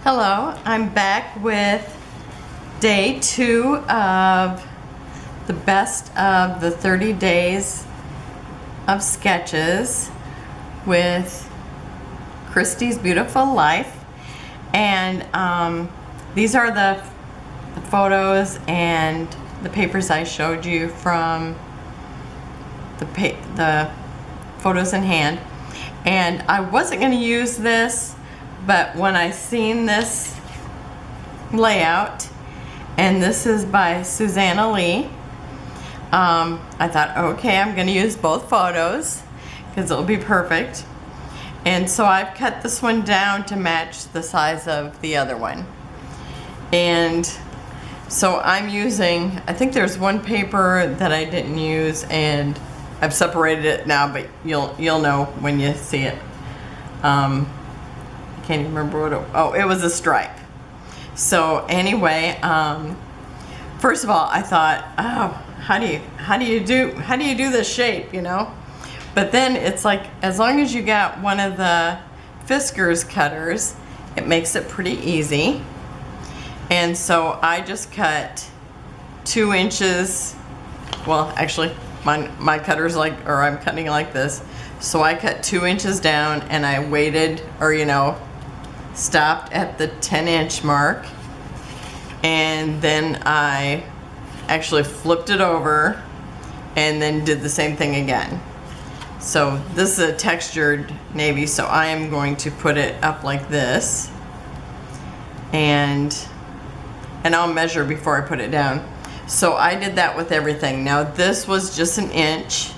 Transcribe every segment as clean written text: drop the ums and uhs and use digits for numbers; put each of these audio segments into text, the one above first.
Hello, I'm back with day 2 of the best of the 30 days of sketches with Christy's Beautiful Life. And these are the photos and the papers I showed you from the photos in hand. And I wasn't going to use this, but when I seen this layout, and this is by Suzanna Lee, I thought, okay, I'm going to use both photos because it'll be perfect. And so I've cut this one down to match the size of the other one. And so I'm using, I think there's one paper that I didn't use, and I've separated it now, but you'll know when you see it. I can't even remember what it was a stripe. So anyway, first of all, I thought, oh, how do you do this shape, you know? But then it's like, as long as you got one of the Fiskars cutters, it makes it pretty easy. And so I just cut 2 inches. Well, actually, my cutter's like, or I'm cutting like this. So I cut 2 inches down, and I waited, or stopped at the 10-inch mark, and then I actually flipped it over and then did the same thing again. So this is a textured navy, so I am going to put it up like this, and I'll measure before I put it down. So I did that with everything. Now this was just 1 inch,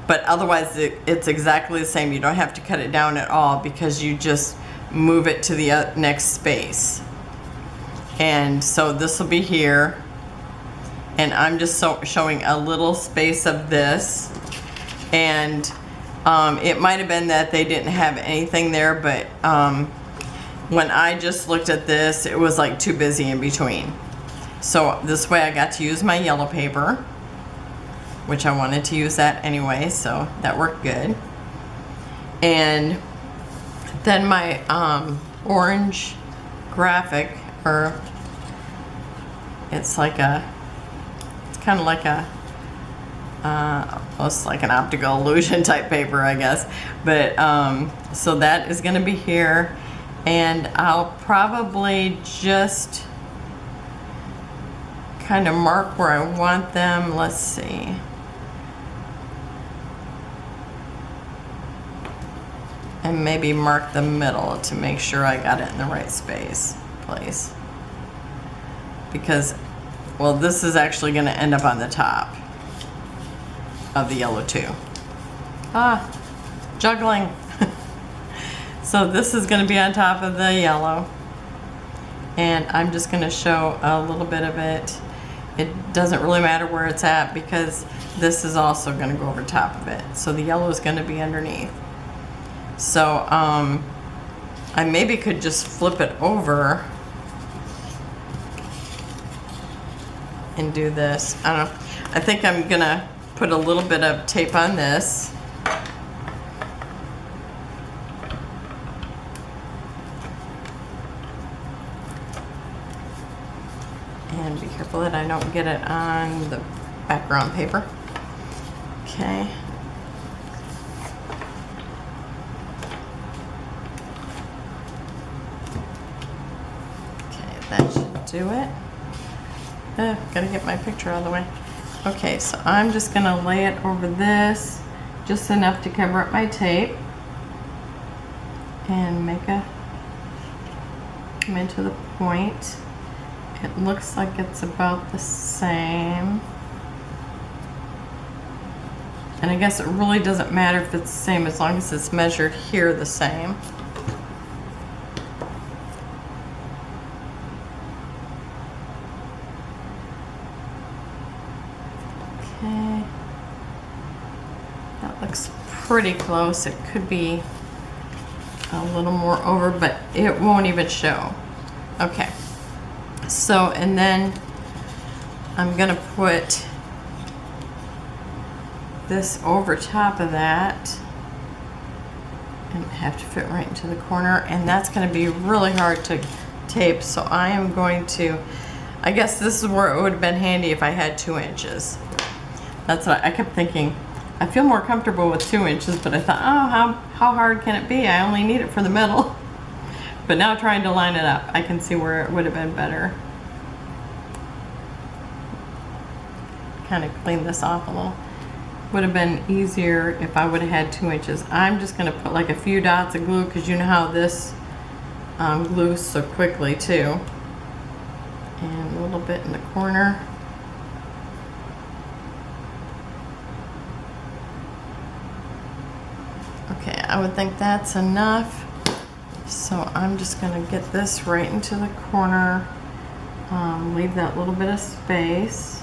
but otherwise it's exactly the same. You don't have to cut it down at all because you just move it to the next space. And so this will be here, and I'm just showing a little space of this. And it might have been that they didn't have anything there, but when I just looked at this, it was like too busy in between. So this way I got to use my yellow paper, which I wanted to use that anyway, so that worked good. And then my orange graphic, or it's kind of like a almost like an optical illusion type paper, I guess. But so that is going to be here, and I'll probably just kind of mark where I want them. Let's see. And maybe mark the middle to make sure I got it in the right place. Because, well, this is actually going to end up on the top of the yellow too. Juggling. So this is going to be on top of the yellow, and I'm just going to show a little bit of it. It doesn't really matter where it's at because this is also going to go over top of it. So the yellow is going to be underneath. So I maybe could just flip it over and do this. I don't know. I think I'm gonna put a little bit of tape on this. And be careful that I don't get it on the background paper. Okay. That should do it. Gotta get my picture out of the way. Okay, so I'm just gonna lay it over this, just enough to cover up my tape, and come into the point. It looks like it's about the same. And I guess it really doesn't matter if it's the same as long as it's measured here the same. Okay, that looks pretty close. It could be a little more over, but it won't even show. Okay, so, and then I'm gonna put this over top of that, and have to fit right into the corner, and that's going to be really hard to tape, so I am going to, I guess this is where it would have been handy if I had 2 inches. That's what I kept thinking. I feel more comfortable with 2 inches, but I thought, oh, how hard can it be? I only need it for the middle. But now trying to line it up, I can see where it would have been better. Kind of clean this off a little. Would have been easier if I would have had 2 inches. I'm just going to put like a few dots of glue, because you know how this glues so quickly too. And a little bit in the corner. Okay, I would think that's enough. So I'm just going to get this right into the corner. Leave that little bit of space.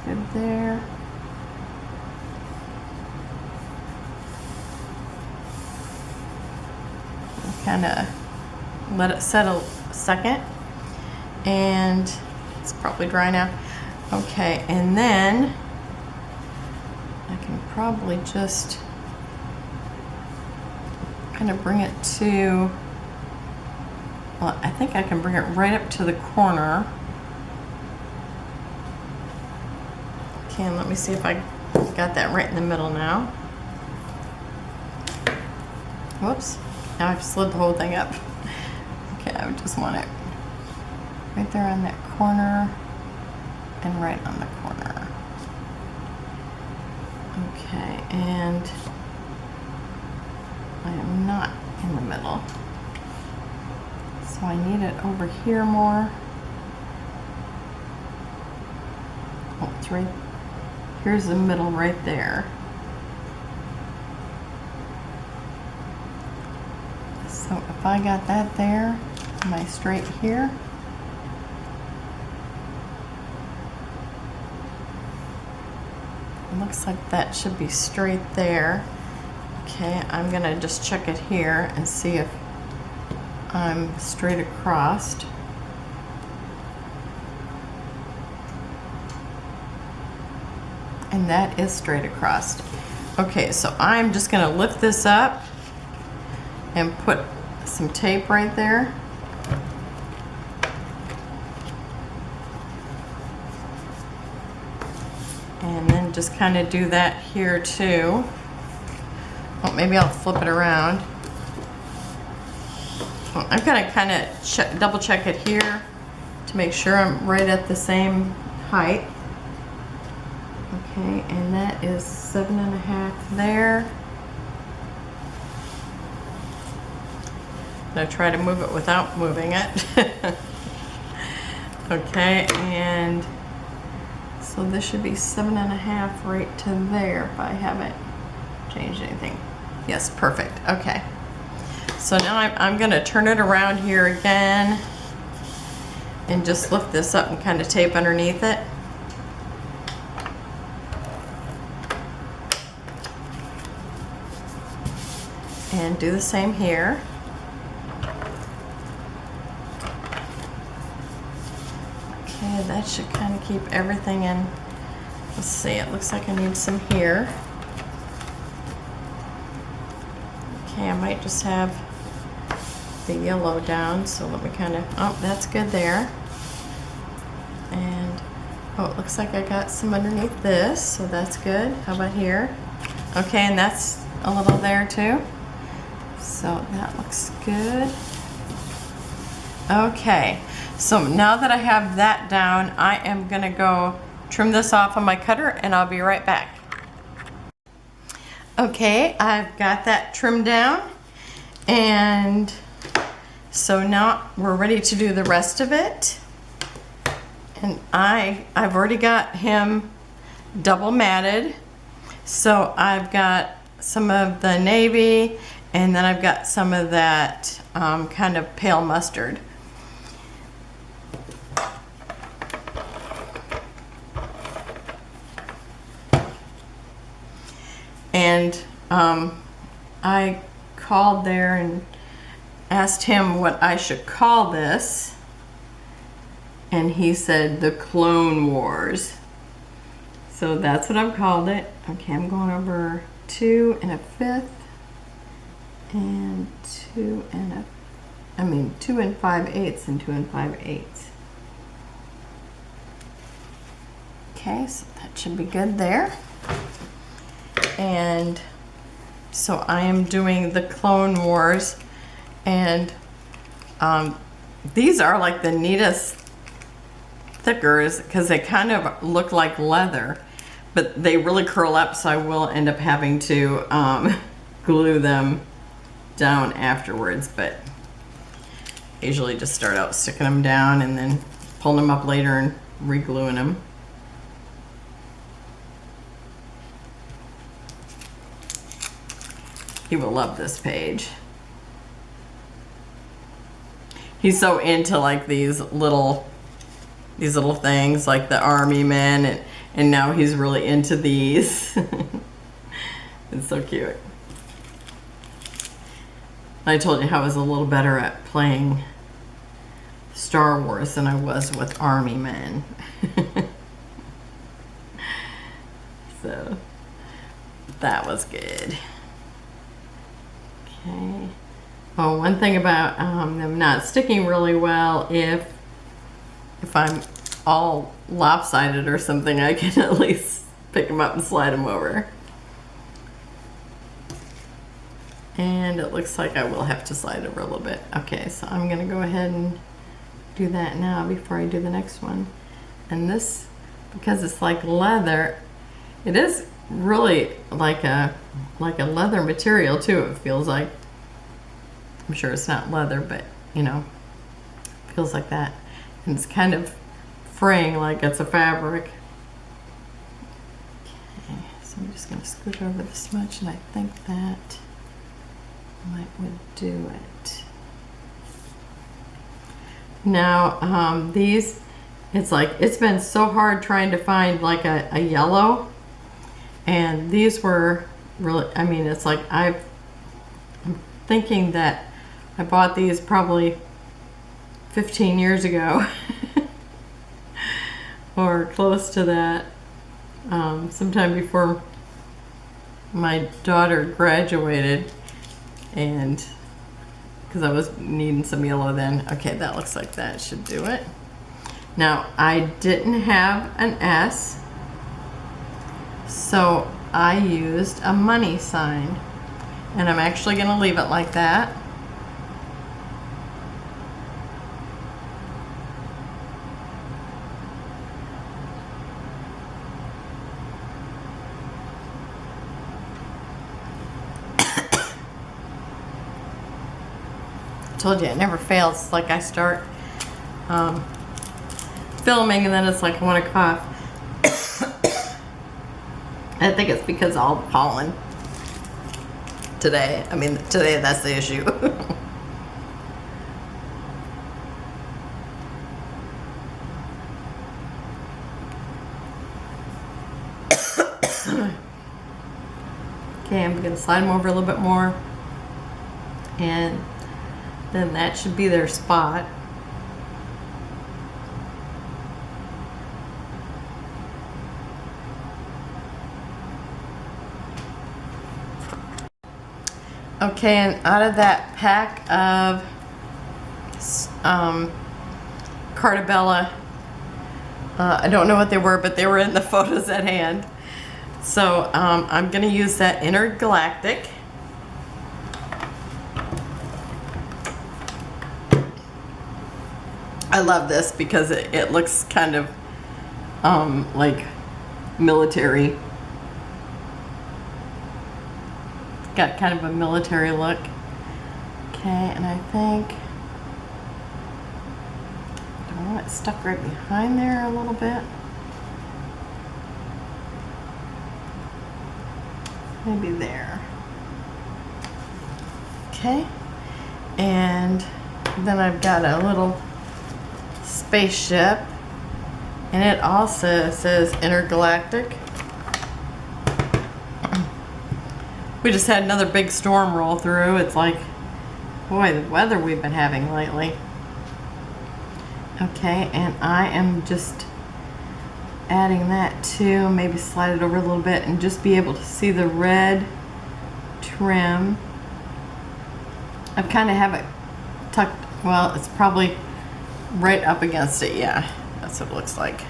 Good there. Kind of let it settle a second, and it's probably dry now. Okay, and then I can probably just kind of bring it to, well, I think I can bring it right up to the corner. Okay, and let me see if I got that right in the middle now. Whoops, now I've slid the whole thing up. Okay, I would just want it right there on that corner and right on the corner. Okay, and I am not in the middle, so I need it over here more. Oh, it's right. Here's the middle right there. So if I got that there, am I straight here? It looks like that should be straight there. Okay, I'm gonna just check it here and see if I'm straight across. And that is straight across. Okay, so I'm just gonna lift this up and put some tape right there. And then just kind of do that here too. Well, maybe I'll flip it around. Well, I'm gonna kind of double check it here to make sure I'm right at the same height. Okay, and that is 7.5 there. I'm gonna try to move it without moving it. Okay, and so this should be 7.5 right to there if I haven't changed anything. Yes, perfect. Okay. So now I'm gonna turn it around here again and just lift this up and kind of tape underneath it. And do the same here. Okay, that should kind of keep everything in. Let's see, it looks like I need some here. Okay, I might just have the yellow down, so let me kind of, oh, that's good there. And, oh, it looks like I got some underneath this, so that's good. How about here? Okay, and that's a little there too. So that looks good. Okay, so now that I have that down, I am gonna go trim this off on my cutter and I'll be right back. Okay, I've got that trimmed down, and so now we're ready to do the rest of it. And I've already got him double matted. So I've got some of the navy, and then I've got some of that kind of pale mustard. And I called there and asked him what I should call this, and he said the Clone Wars. So that's what I've called it. Okay, I'm going over 2 1/5 and 2 5/8 and 2 5/8. Okay, so that should be good there. And so I am doing the Clone Wars, and these are like the neatest thickers because they kind of look like leather, but they really curl up, so I will end up having to glue them down afterwards, but I usually just start out sticking them down and then pulling them up later and re-gluing them. He will love this page. He's so into like these little things like the army men, and now he's really into these. It's so cute. I told you how I was a little better at playing Star Wars than I was with army men. So that was good. Okay. Oh, one thing about them not sticking really well, if I'm all lopsided or something, I can at least pick them up and slide them over. And it looks like I will have to slide over a little bit. Okay, so I'm gonna go ahead and do that now before I do the next one. And this, because it's like leather, it is really like a leather material too, it feels like. I'm sure it's not leather, but you know, it feels like that. And it's kind of fraying like it's a fabric. Okay, so I'm just gonna scoot over this much, and I think that would do it. Now these, it's like, it's been so hard trying to find like a yellow, and these were really, I mean, it's like I'm thinking that I bought these probably 15 years ago or close to that, sometime before my daughter graduated, and because I was needing some yellow then. Okay, that looks like that should do it. Now I didn't have an S, so I used a money sign, and I'm actually going to leave it like that. Told you it never fails. It's like I start filming and then it's like I want to cough. I think it's because of all the pollen today. I mean, today that's the issue. Okay, I'm going to slide them over a little bit more, and then that should be their spot. Okay, and out of that pack of Carta, I don't know what they were, but they were in the photos at hand. So I'm going to use that Intergalactic. I love this because it looks kind of like military. Got kind of a military look. Okay, and I think, I don't know, it's stuck right behind there a little bit. Maybe there. Okay, and then I've got a little spaceship, and it also says Intergalactic. We just had another big storm roll through. It's like Boy, the weather we've been having lately. Okay, and I am just adding that too. Maybe slide it over a little bit and just be able to see the red trim. I kind of have it tucked, well, it's probably right up against it. Yeah, that's what it looks like.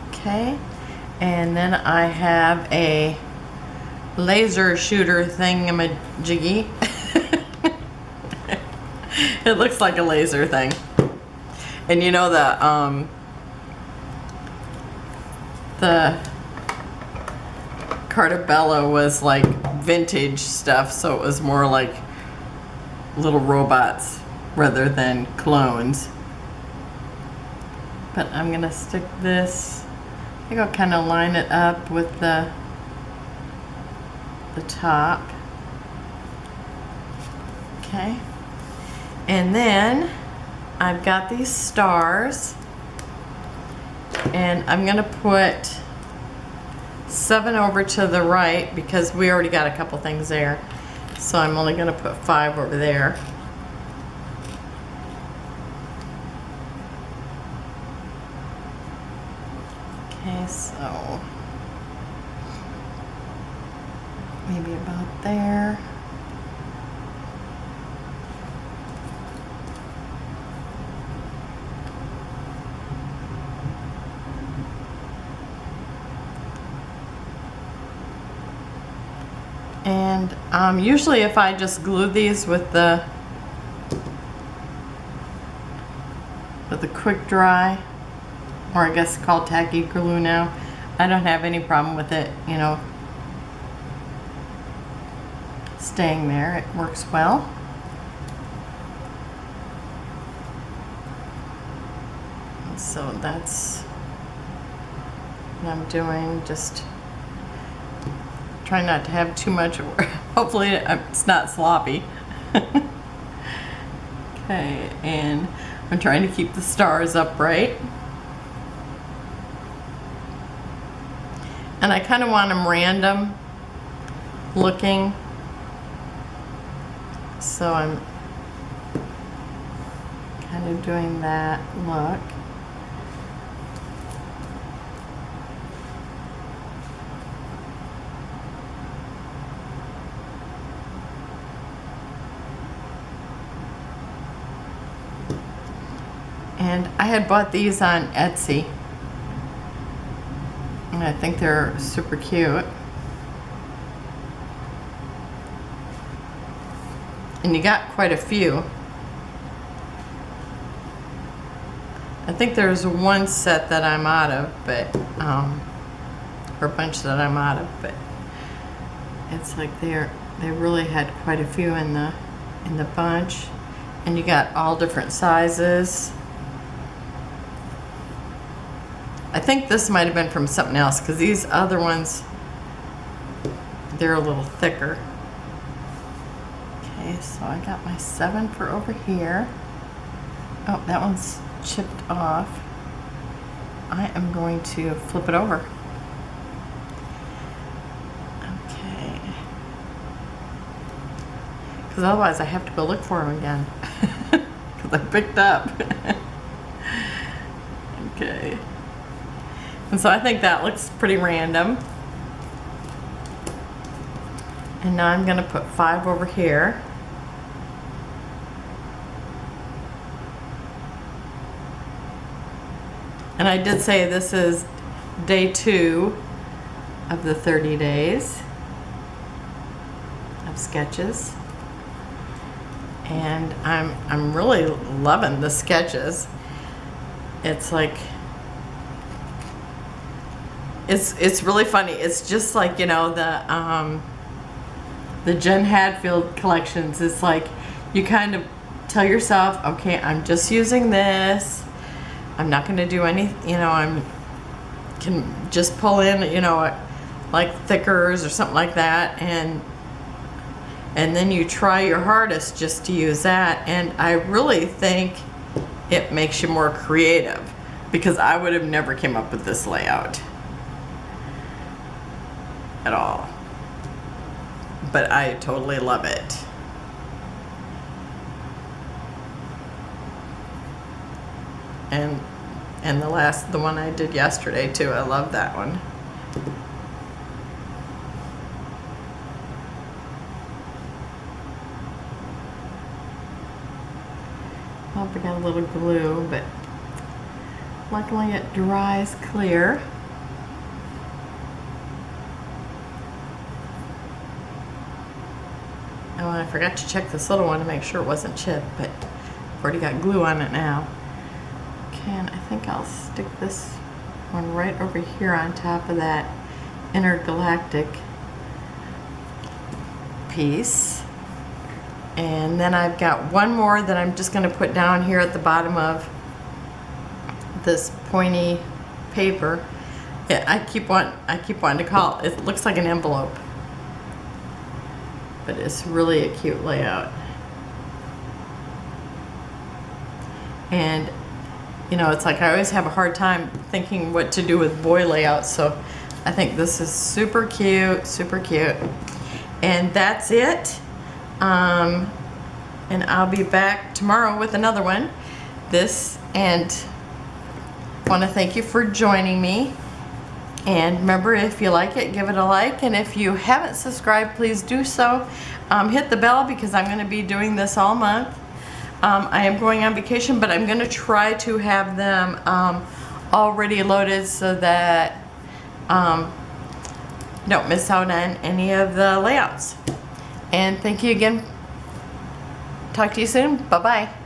Okay, and then I have a laser shooter thingamajiggy. It looks like a laser thing. And you know the Carta was like vintage stuff, so it was more like little robots rather than clones. But I'm gonna stick this, I think I'll kind of line it up with the top. Okay, and then I've got these stars, and I'm gonna put 7 over to the right because we already got a couple things there, so I'm only gonna put 5 over there. Okay, so maybe about there. And usually if I just glue these with the quick dry, or I guess called tacky glue now, I don't have any problem with it, you know, staying there. It works well. And so that's what I'm doing, just try not to have too much. Hopefully it's not sloppy. Okay, and I'm trying to keep the stars upright. And I kind of want them random looking. So I'm kind of doing that look. And I had bought these on Etsy, and I think they're super cute. And you got quite a few. I think there's one set that I'm out of, but or a bunch that I'm out of, but it's like they really had quite a few in the bunch, and you got all different sizes. I think this might have been from something else, because these other ones, they're a little thicker. Okay, so I got my 7 for over here. Oh, that one's chipped off. I am going to flip it over. Okay. Because otherwise I have to go look for them again. Because I picked up. Okay. And so I think that looks pretty random. And now I'm gonna put 5 over here. And I did say this is day 2 of the 30 days of sketches. And I'm really loving the sketches. It's like, it's really funny. It's just like, you know, the Jen Hadfield collections. It's like you kind of tell yourself, okay, I'm just using this. I'm not going to do any, you know, can just pull in, you know, like thickers or something like that, and then you try your hardest just to use that. And I really think it makes you more creative, because I would have never came up with this layout at all. but I totally love it. And the one I did yesterday too, I love that one. Well, we got a little glue, but luckily it dries clear. Oh, and I forgot to check this little one to make sure it wasn't chipped, but I've already got glue on it now. Okay, and I think I'll stick this one right over here on top of that intergalactic piece. And then I've got one more that I'm just going to put down here at the bottom of this pointy paper. I keep wanting to call it. It looks like an envelope, but it's really a cute layout. And you know, it's like I always have a hard time thinking what to do with boy layouts, so I think this is super cute, super cute. And that's it. And I'll be back tomorrow with another one. And I want to thank you for joining me. And remember, if you like it, give it a like. And if you haven't subscribed, please do so. Hit the bell because I'm going to be doing this all month. I am going on vacation, but I'm going to try to have them already loaded so that don't miss out on any of the layouts. And thank you again. Talk to you soon. Bye-bye.